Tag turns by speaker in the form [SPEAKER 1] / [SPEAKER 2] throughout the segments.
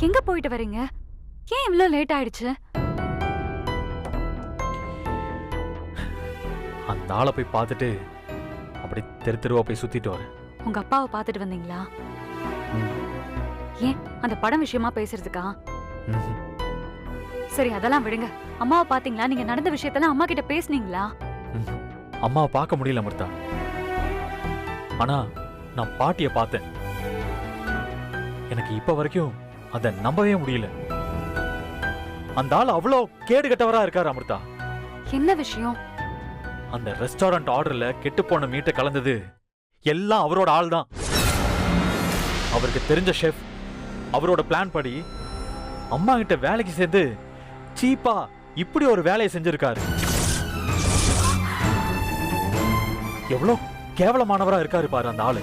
[SPEAKER 1] எங்க போயிட்டு வரீங்க? ஏன் இவ்ளோ லேட் ஆயிடுச்சு?
[SPEAKER 2] அந்த ஆளை போய் பார்த்துட்டு அப்படி தெரு தெருவா போய் சுத்திட்டு வரேன்.
[SPEAKER 1] உங்க அப்பாவை பார்த்துட்டு வந்தீங்களா? ஏன் அந்த படம் விஷயமா பேசுறதுக்கா? சரி அதெல்லாம் விடுங்க. அம்மாவை பாத்தீங்களா? நீங்க நடந்த விஷயத்தெல்லாம் அம்மா கிட்ட பேசுனீங்களா?
[SPEAKER 2] அம்மாவை பார்க்க முடியல அமிர்தா. ஆனா நான் பாட்டிய பார்த்தேன். எனக்கு இப்ப வரைக்கும் அதை நம்பவே முடியல. அந்த ஆள் அவ்வளோ கேடு கட்டவரா இருக்காரு அமிர்தா.
[SPEAKER 1] என்ன விஷயம்?
[SPEAKER 2] அந்த ரெஸ்டாரண்ட் ஆர்டர்ல கெட்டு போன மீட்டை கலந்தது எல்லாம் அவரோட ஆள் தான். அவருக்கு தெரிஞ்ச ஷெஃப் அவரோட பிளான் படி அம்மா கிட்ட வேலைக்கு சேர்ந்து சீப்பா இப்படி ஒரு வேலையை செஞ்சிருக்காரு. எவ்வளவு கேவலமானவரா இருக்காரு பாரு அந்த ஆளு.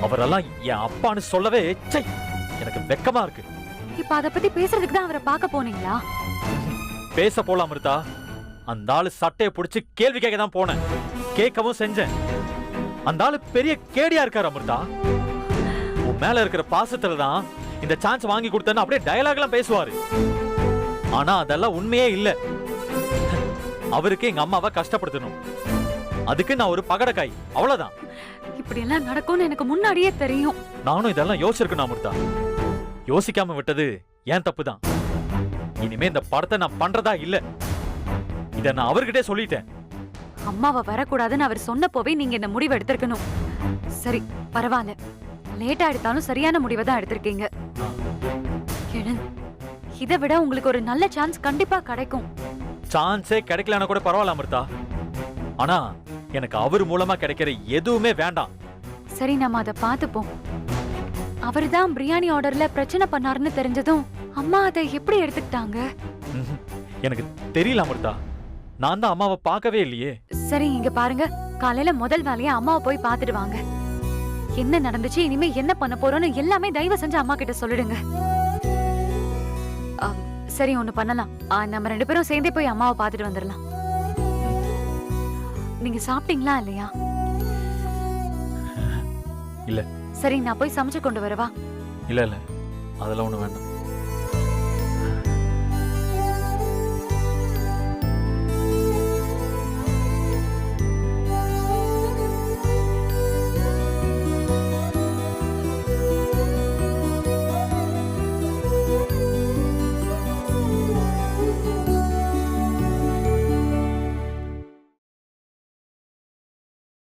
[SPEAKER 2] அவரெல்லாம் என் அப்பான்னு சொல்லவே எனக்கு வெக்கமா இருக்கு.
[SPEAKER 1] இப்ப அத பத்தி பேசுறதுக்கு தான் அவரை பார்க்க போனீங்களா?
[SPEAKER 2] பேச போலாம் அமிர்தா. அந்த ஆளு சட்டையை பிடிச்சு கேள்வி கேட்க தான் போனேன். கேட்கவும் செஞ்சேன். அந்த ஆளு பெரிய கேடியா இருக்காரு அமிர்தா. உன் மேல இருக்கிற பாசத்துல தான் இந்த சான்ஸ் வாங்கி கொடுத்தேன்னு அப்படியே டயலாக் எல்லாம் பேசுவாரு. ஆனா அதெல்லாம் உண்மையே இல்ல. அவருக்கு எங்க அம்மாவை கஷ்டப்படுத்தணும். அதுக்கு நான் ஒரு பகடக்காய், அவ்வளவுதான்.
[SPEAKER 1] இப்படி எல்லாம் நடக்கும்னு எனக்கு முன்னாடியே தெரியும்.
[SPEAKER 2] நானும் இதெல்லாம் யோசிச்சிருக்கணும் அமிர்தா. யோசிக்காம விட்டது ஏன் தப்பு தான். இனிமே இந்த படத்தை நான் பண்றதா இல்ல. இத நான் அவர்கிட்டே சொல்லிட்டேன்.
[SPEAKER 1] அம்மாவை வரக்கூடாதுன்னு அவர் சொன்னப்போவே நீங்க இந்த முடிவு எடுத்திருக்கணும். சரி பரவாயில்ல, லேட்டா எடுத்தாலும் சரியான முடிவை தான் எடுத்திருக்கீங்க. இதை விட உங்களுக்கு ஒரு நல்ல சான்ஸ் கண்டிப்பா கிடைக்கும்.
[SPEAKER 2] சான்ஸே கிடைக்கலன்னா கூட பரவாயில்ல அமிர்தா. ஆனா எனக்கு அவர் மூலமா கிடைக்கிற எதுவுமே வேண்டாம்.
[SPEAKER 1] சரி நம்ம அதை பார்த்துப்போம். அவர்தான் பிரியாணி ஆர்டர்ல பிரச்சனை பண்ணாருன்னு தெரிஞ்சதும் அம்மா அதை எப்படி எடுத்துக்கிட்டாங்க?
[SPEAKER 2] எனக்கு தெரியல அமிர்தா. நான் தான் அம்மாவை பார்க்கவே இல்லையே.
[SPEAKER 1] சரி இங்க பாருங்க, காலையில முதல் வேலையா அம்மாவை போய் பார்த்துட்டு வாங்க. என்ன நடந்துச்சு, இனிமே என்ன பண்ண போறோம்னு எல்லாமே தயவு செஞ்சு அம்மா கிட்ட சொல்லிடுங்க. சரி ஒண்ணு பண்ணலாம், நம்ம 2 பேரும் சேர்ந்தே போய் அம்மாவை பார்த்துட்டு வந்துடலாம். நீங்க சாப்பிட்டீங்களா இல்லையா?
[SPEAKER 2] இல்ல.
[SPEAKER 1] சரி நான் போய் சமைச்சு கொண்டு வரவா?
[SPEAKER 2] இல்ல இல்ல, அதெல்லாம் ஒண்ணு வேண்டாம்.